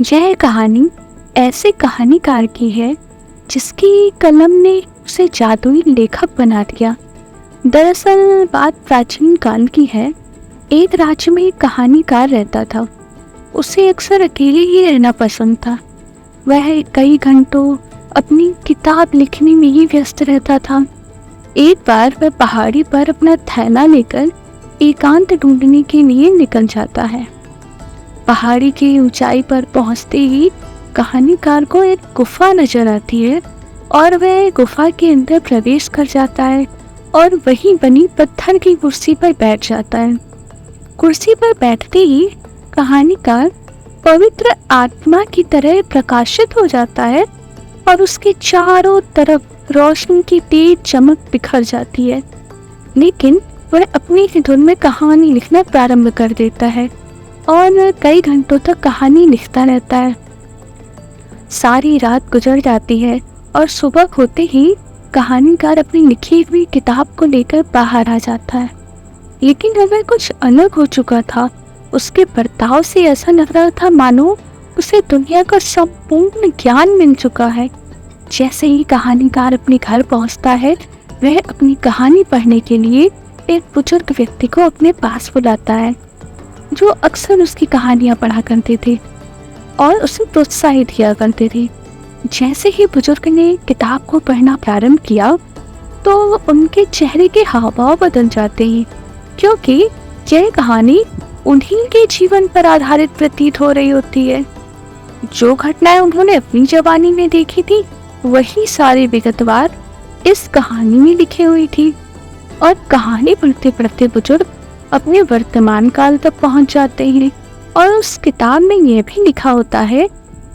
यह कहानी ऐसे कहानीकार की है जिसकी कलम ने उसे जादुई लेखक बना दिया। दरअसल बात प्राचीन काल की है। एक राज्य में एक कहानीकार रहता था। उसे अक्सर अकेले ही रहना पसंद था। वह कई घंटों अपनी किताब लिखने में ही व्यस्त रहता था। एक बार वह पहाड़ी पर अपना थैला लेकर एकांत ढूंढने के लिए निकल जाता है। पहाड़ी की ऊंचाई पर पहुंचते ही कहानीकार को एक गुफा नजर आती है और वह गुफा के अंदर प्रवेश कर जाता है और वहीं बनी पत्थर की कुर्सी पर बैठ जाता है। कुर्सी पर बैठते ही कहानीकार पवित्र आत्मा की तरह प्रकाशित हो जाता है और उसके चारों तरफ रोशनी की तेज चमक बिखर जाती है। लेकिन वह अपनी ही धुन में कहानी लिखना प्रारंभ कर देता है और कई घंटों तक कहानी लिखता रहता है। सारी रात गुजर जाती है और सुबह होते ही कहानीकार अपनी लिखी हुई किताब को लेकर बाहर आ जाता है। लेकिन वह कुछ अलग हो चुका था। उसके बर्ताव से ऐसा लग रहा था मानो उसे दुनिया का संपूर्ण ज्ञान मिल चुका है। जैसे ही कहानीकार अपने घर पहुंचता है, वह अपनी कहानी पढ़ने के लिए एक बुजुर्ग व्यक्ति को अपने पास बुलाता है, जो अक्सर उसकी कहानियां पढ़ा करते थे और उसे प्रोत्साहित किया करते थे। जैसे ही बुजुर्ग ने किताब को पढ़ना प्रारंभ किया तो उनके चेहरे के हाव भाव बदल जाते हैं, क्योंकि यह कहानी उन्हीं के जीवन पर आधारित प्रतीत हो रही होती है। जो घटनाएं उन्होंने अपनी जवानी में देखी थी, वही सारी विगतवार इस कहानी में लिखी हुई थी। और कहानी पढ़ते पढ़ते बुजुर्ग अपने वर्तमान काल तक पहुंच जाते हैं और उस किताब में यह भी लिखा होता है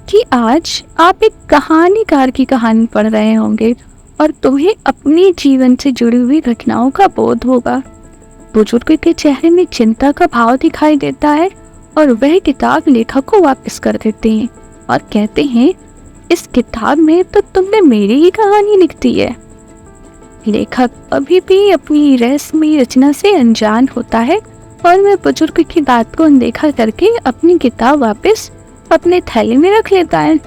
कि आज आप एक कहानीकार की कहानी पढ़ रहे होंगे और तुम्हें अपने जीवन से जुड़ी हुई घटनाओं का बोध होगा। बुजुर्ग के चेहरे में चिंता का भाव दिखाई देता है और वह किताब लेखक को वापस कर देते हैं और कहते हैं, इस किताब में तो तुमने मेरी ही कहानी लिख दी है। लेखक अभी भी अपनी रहस्यमयी रचना से अनजान होता है और वह बुजुर्ग की बात को अनदेखा करके अपनी किताब वापस अपने थैले में रख लेता है,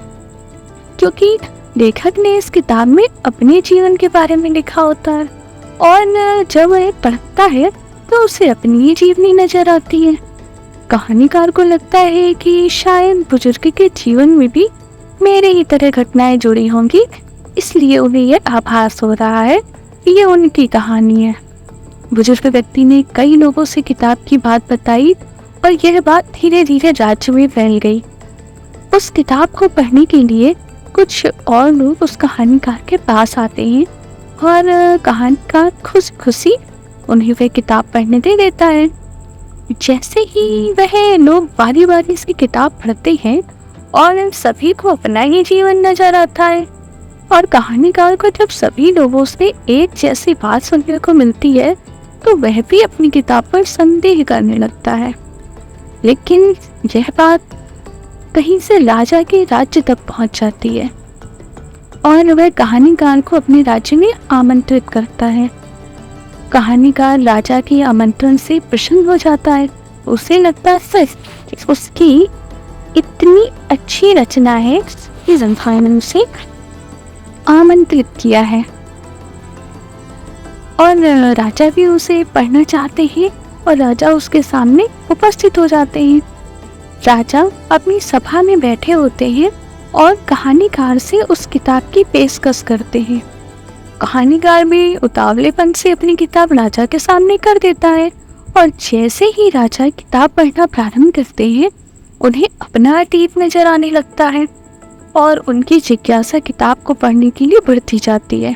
क्योंकि लेखक ने इस किताब में अपने जीवन के बारे में लिखा होता है और जब वह पढ़ता है तो उसे अपनी ही जीवनी नजर आती है। कहानीकार को लगता है कि शायद बुजुर्ग के जीवन में भी मेरे ही तरह घटनाएं जुड़ी होंगी, इसलिए उन्हें यह आभास हो रहा है कि ये उनकी कहानी है। बुजुर्ग व्यक्ति ने कई लोगों से किताब की बात बताई और यह बात धीरे धीरे राज्य में फैल गई। उस किताब को पढ़ने के लिए कुछ और लोग उस कहानीकार के पास आते हैं और कहानीकार खुश खुशी उन्हें वह किताब पढ़ने दे देता है। जैसे ही वह लोग बारी बारी से किताब पढ़ते हैं और सभी को अपना ही जीवन नजर आता है और कहानीकार को जब सभी लोगों से एक जैसी बात सुनने को मिलती है तो वह भी अपनी किताब पर संदेह करने लगता है। लेकिन यह बात कहीं से राजा के राज्य तक पहुंच जाती है और वह कहानीकार को अपने राज्य में आमंत्रित करता है। कहानीकार राजा के आमंत्रण से प्रसन्न हो जाता है। उसे लगता है उसकी इतनी अच्छी रचना है कि जनता ने उसे आमंत्रित किया है और राजा भी उसे पढ़ना चाहते हैं और राजा उसके सामने उपस्थित हो जाते हैं। राजा अपनी सभा में बैठे होते हैं और कहानीकार से उस किताब की पेशकश करते हैं। कहानीकार भी उतावलेपन से अपनी किताब राजा के सामने कर देता है और जैसे ही राजा किताब पढ़ना प्रारंभ करते हैं, उन्हें अपना अतीत नजर आने लगता है और उनकी जिज्ञासा किताब को पढ़ने के लिए बढ़ती जाती है।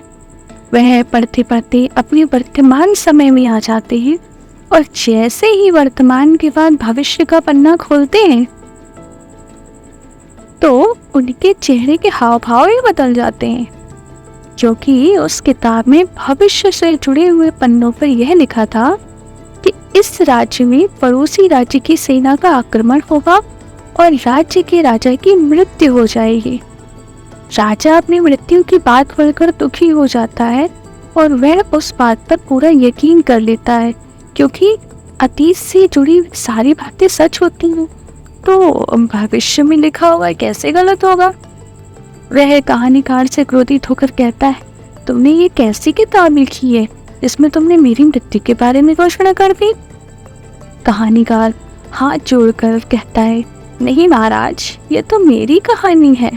वह पढ़ते पढ़ते अपने वर्तमान समय में आ जाते हैं और जैसे ही वर्तमान के बाद भविष्य का पन्ना खोलते हैं तो उनके चेहरे के हाव भाव ही बदल जाते हैं, क्योंकि उस किताब में भविष्य से जुड़े हुए पन्नों पर यह लिखा था कि इस राज्य में पड़ोसी राज्य की सेना का आक्रमण होगा और राज्य के राजा की मृत्यु हो जाएगी। राजा अपनी मृत्यु की बात पढ़कर दुखी हो जाता है और वह उस बात पर पूरा यकीन कर लेता है, क्योंकि अतीत से जुड़ी सारी बातें सच होती हैं। तो भविष्य में लिखा हुआ कैसे गलत होगा। वह कहानीकार से क्रोधित होकर कहता है, तुमने ये कैसी किताब लिखी है इसमें तुमने मेरी मृत्यु के बारे में घोषणा कर दी। कहानीकार हाथ जोड़कर कहता है, नहीं महाराज, ये तो मेरी कहानी है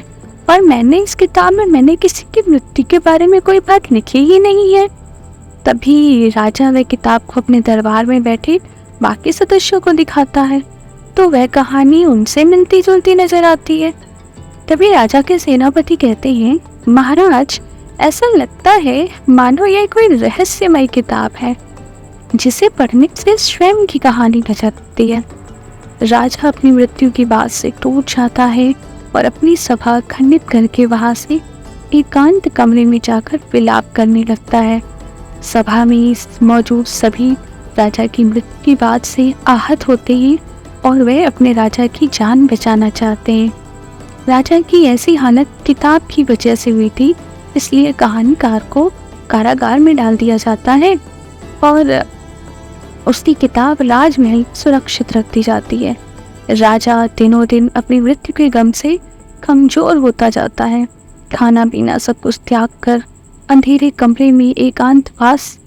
और मैंने इस किताब में मैंने किसी की मृत्यु के बारे में कोई बात लिखी ही नहीं है। तभी राजा वह किताब को अपने दरबार में बैठे बाकी सदस्यों को दिखाता है तो वह कहानी उनसे मिलती जुलती नजर आती है। तभी राजा के सेनापति कहते हैं, महाराज, ऐसा लगता है मानो यह कोई रहस्यमय किताब है जिसे पढ़ने से स्वयं की कहानी नजर आती है। राजा अपनी मृत्यु की बात से टूट जाता है और अपनी सभा खंडित करके वहां से एकांत कमरे में जाकर विलाप करने लगता है। सभा में मौजूद सभी राजा की मृत्यु की बात से आहत होते हैं और वे अपने राजा की जान बचाना चाहते हैं। राजा की ऐसी हालत किताब की वजह से हुई थी, इसलिए कहानीकार को कारागार में डाल दिया जाता है और उसकी किताब राजमहल सुरक्षित रख दी जाती है। राजा दिनों दिन अपनी मृत्यु के गम से कमजोर होता जाता है। खाना पीना सब कुछ त्याग कर अंधेरे कमरे में एकांतवास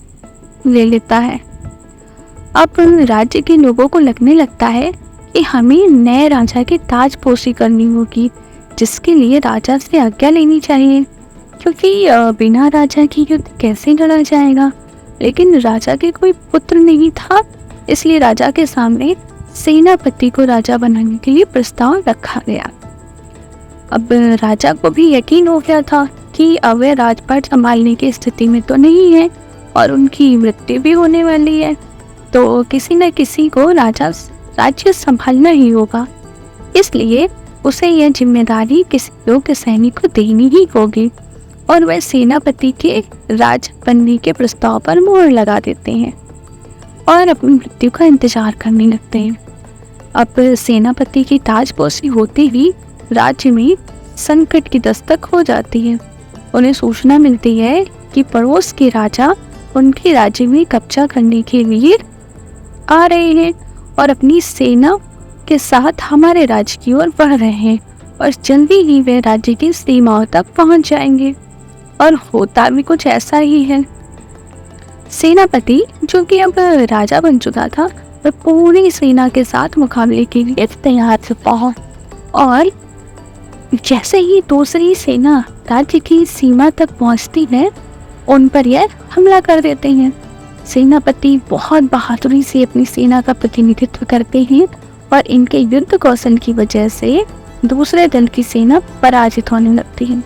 ले लेता है। अब राज्य के लोगों को लगने लगता है कि हमें नए राजा की ताजपोशी करनी होगी, जिसके लिए राजा से आज्ञा लेनी चाहिए, क्योंकि बिना राजा की युद्ध कैसे लड़ा जाएगा। लेकिन राजा के कोई पुत्र नहीं था, इसलिए राजा के सामने सेनापति को राजा बनाने के लिए प्रस्ताव रखा गया। अब राजा को भी यकीन हो गया था कि अब वे राजपाट संभालने की स्थिति में तो नहीं है और उनकी मृत्यु भी होने वाली है, तो किसी न किसी को राज्य संभालना ही होगा। इसलिए उसे यह जिम्मेदारी किसी योग्य सैनिक को देनी ही होगी और वह सेनापति के राज बनने के प्रस्ताव पर मोहर लगा देते हैं और अपनी मृत्यु का इंतजार करने लगते हैं। अब सेनापति की ताजपोशी होते ही राज्य में संकट की दस्तक हो जाती है। उन्हें सूचना मिलती है कि पड़ोस के राजा उनके राज्य में कब्जा करने के लिए आ रहे हैं और अपनी सेना के साथ हमारे राज्य की ओर बढ़ रहे हैं और जल्दी ही वे राज्य की सीमाओं तक पहुंच जाएंगे। और होता भी कुछ ऐसा ही है। सेनापति, जो कि अब राजा बन चुका था, वह पूरी सेना के साथ मुकाबले के लिए तैयार था और जैसे ही दूसरी सेना राज्य की सीमा तक पहुंचती है, उन पर यह हमला कर देते हैं। सेनापति बहुत बहादुरी से अपनी सेना का प्रतिनिधित्व करते हैं और इनके युद्ध कौशल की वजह से दूसरे दल की सेना पराजित होने लगती है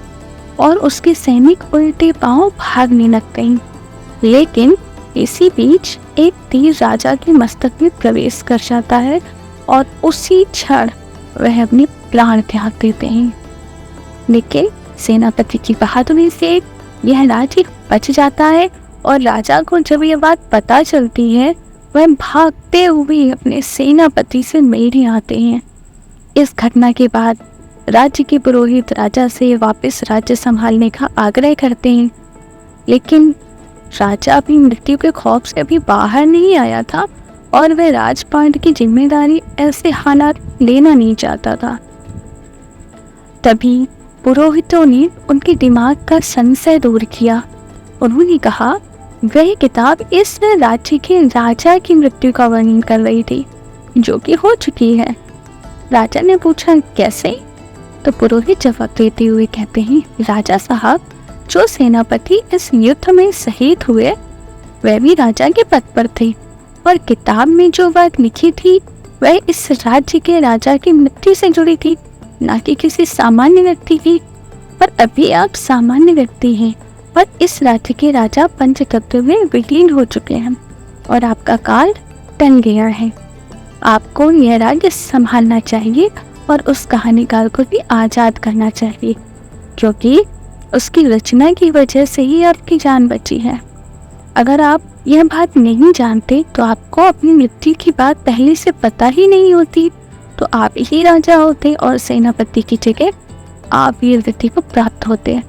और उसके सैनिक उल्टे पांव भागने लगते हैं। लेकिन इसी बीच एक तीर राजा के मस्तक में प्रवेश कर जाता है और उसी क्षण वह अपने प्राण त्याग देते हैं। लेकिन सेनापति की बहादुरी से यह राज्य बच जाता है और राजा को जब यह बात पता चलती है, वह भागते हुए अपने सेनापति से मिलने आते हैं। इस घटना के बाद राज्य के पुरोहित राजा से वापस राज्य संभालने का आग्रह करते हैं, लेकिन राजा अपनी मृत्यु के खौफ से अभी बाहर नहीं आया था और वह राजपाट की जिम्मेदारी ऐसे हालात लेना नहीं चाहता था। तभी पुरोहितों ने उनके दिमाग का संशय दूर किया। उन्होंने कहा, वह किताब इस राज्य के राजा की मृत्यु का वर्णन कर रही थी, जो कि हो चुकी है। राजा ने पूछा, कैसे? तो पुरोहित जवाब देते हुए कहते हैं, राजा साहब, जो सेनापति इस युद्ध में शहीद हुए वह भी राजा के पद पर थे और किताब में जो बात लिखी थी वह इस राज्य के राजा की मृत्यु से जुड़ी थी, न कि किसी सामान्य व्यक्ति की। पर अभी आप सामान्य व्यक्ति हैं और इस राज्य के राजा पंचतत्व में विलीन हो चुके हैं और आपका काल टल गया है। आपको यह राज्य संभालना चाहिए और उस कहानीकार को भी आज़ाद करना चाहिए, क्योंकि उसकी रचना की वजह से ही आपकी जान बची है। अगर आप यह बात नहीं जानते तो आपको अपनी मृत्यु की बात पहले से पता ही नहीं होती, तो आप ही राजा होते और सेनापति की जगह आप वीर गति को प्राप्त होते।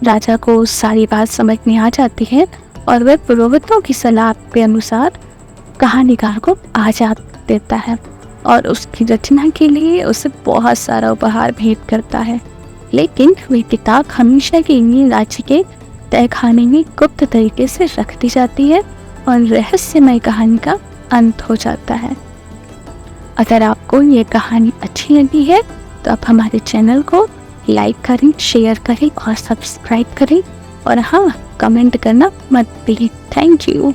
राजा को सारी बात समझ में आ जाती है और वह पुरोहितों की सलाह के अनुसार कहानीकार को आज़ाद देता है। और उसकी रचना के लिए उसे बहुत सारा उपहार भेंट करता है। लेकिन वह किताब हमेशा के लिए राज्य के तहखाने में गुप्त तरीके से रख दी जाती है और रहस्यमय कहानी का अंत हो जाता है। अगर आपको ये कहानी अच्छी लगी है तो आप हमारे चैनल को लाइक करें, शेयर करें और सब्सक्राइब करें, और हाँ, कमेंट करना मत भूलिए। Thank you.